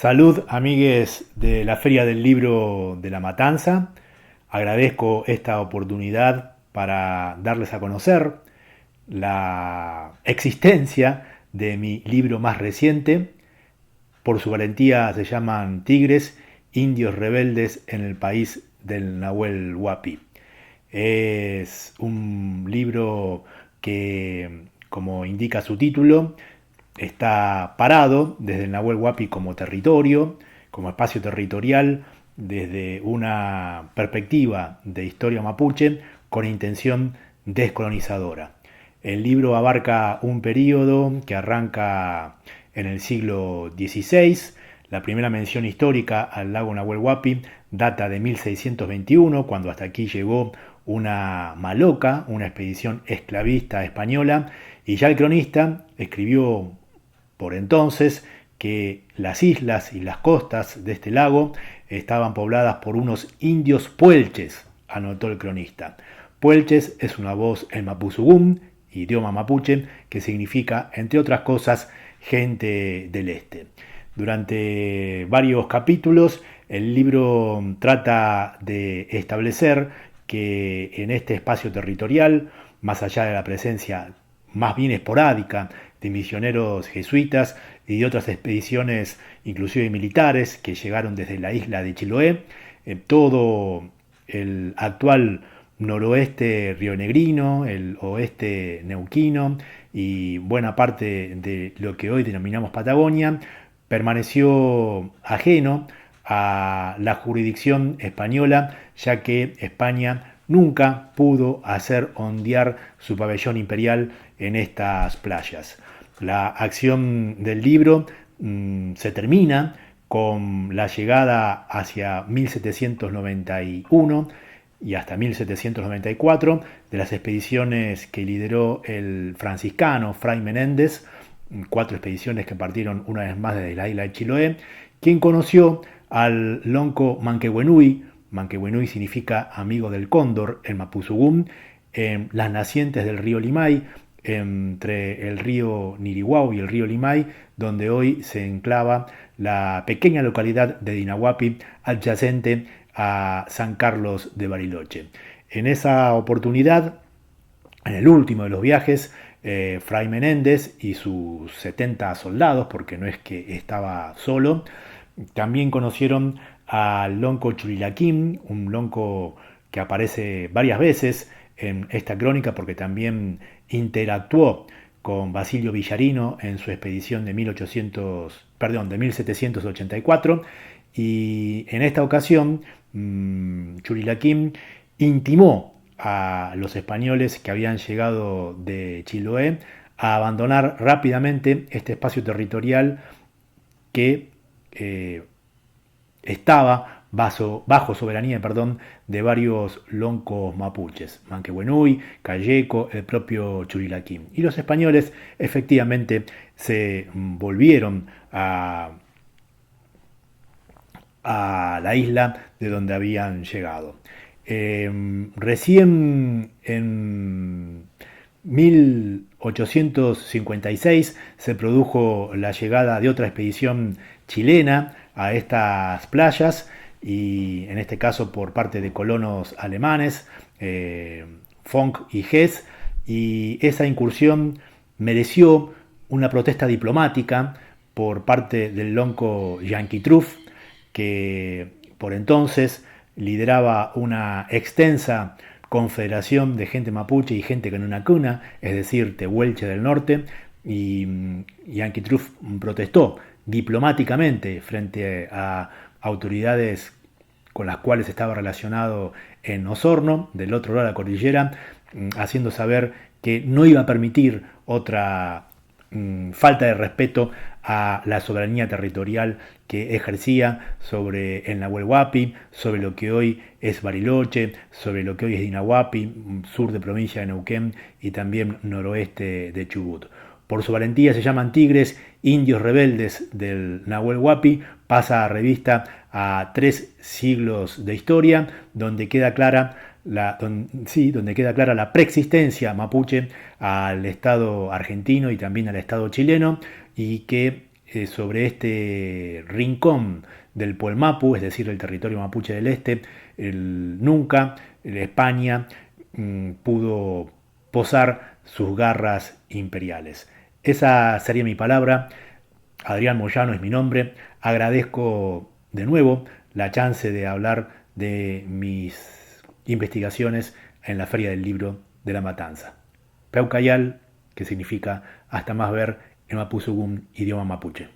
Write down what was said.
Salud, amigues de la Feria del Libro de La Matanza. Agradezco esta oportunidad para darles a conocer la existencia de mi libro más reciente. Por su valentía se llaman Tigres, indios rebeldes en el país del Nahuel Huapi. Es un libro que, como indica su título, está parado desde el Nahuel Huapi como territorio, como espacio territorial, desde una perspectiva de historia mapuche con intención descolonizadora. El libro abarca un periodo que arranca en el siglo XVI. La primera mención histórica al lago Nahuel Huapi data de 1621, cuando hasta aquí llegó una maloca, una expedición esclavista española, y ya el cronista escribió por entonces que las islas y las costas de este lago estaban pobladas por unos indios puelches, anotó el cronista. Puelches es una voz en mapuzugún, idioma mapuche, que significa, entre otras cosas, gente del este. Durante varios capítulos, el libro trata de establecer que en este espacio territorial, más allá de la presencia más bien esporádica de misioneros jesuitas y de otras expediciones, inclusive militares, que llegaron desde la isla de Chiloé, todo el actual noroeste rionegrino, el oeste neuquino y buena parte de lo que hoy denominamos Patagonia, permaneció ajeno a la jurisdicción española, ya que España nunca pudo hacer ondear su pabellón imperial en estas playas. La acción del libro se termina con la llegada hacia 1791 y hasta 1794 de las expediciones que lideró el franciscano Fray Menéndez, 4 expediciones que partieron una vez más desde la isla de Chiloé, quien conoció al lonco Manquehue. Manquehue significa amigo del cóndor en mapuzugún, en las nacientes del río Limay, entre el río Nirihuau y el río Limay, donde hoy se enclava la pequeña localidad de Dinahuapi, adyacente a San Carlos de Bariloche. En esa oportunidad, en el último de los viajes, Fray Menéndez y sus 70 soldados, porque no es que estaba solo, también conocieron al lonco Churilaquim, un lonco que aparece varias veces en esta crónica porque también interactuó con Basilio Villarino en su expedición de 1784, y en esta ocasión Churilaquim intimó a los españoles que habían llegado de Chiloé a abandonar rápidamente este espacio territorial que estaba bajo soberanía de varios loncos mapuches, Manquehue, Calleco, el propio Churilaquim. Y los españoles efectivamente se volvieron a la isla de donde habían llegado. Recién en 1856 se produjo la llegada de otra expedición chilena a estas playas, y en este caso por parte de colonos alemanes, Fonck y Hess, y esa incursión mereció una protesta diplomática por parte del lonco Yankee Truff, que por entonces lideraba una extensa confederación de gente mapuche y gente canunacuna, es decir, tehuelche del norte, y Yankee Truff protestó diplomáticamente frente a autoridades con las cuales estaba relacionado en Osorno, del otro lado de la cordillera, haciendo saber que no iba a permitir otra falta de respeto a la soberanía territorial que ejercía sobre el Nahuel Huapi, sobre lo que hoy es Bariloche, sobre lo que hoy es Dinahuapi, sur de provincia de Neuquén y también noroeste de Chubut. Por su valentía se llaman Tigres, indios rebeldes del Nahuel Huapi, pasa a revista a 3 siglos de historia, donde queda clara donde queda clara la preexistencia mapuche al Estado argentino y también al Estado chileno, y que sobre este rincón del Puelmapu, es decir, el territorio mapuche del este, nunca España pudo posar sus garras imperiales. Esa sería mi palabra. Adrián Moyano es mi nombre. Agradezco de nuevo la chance de hablar de mis investigaciones en la Feria del Libro de la Matanza. Peucayal, que significa hasta más ver en Mapuzugún, idioma mapuche.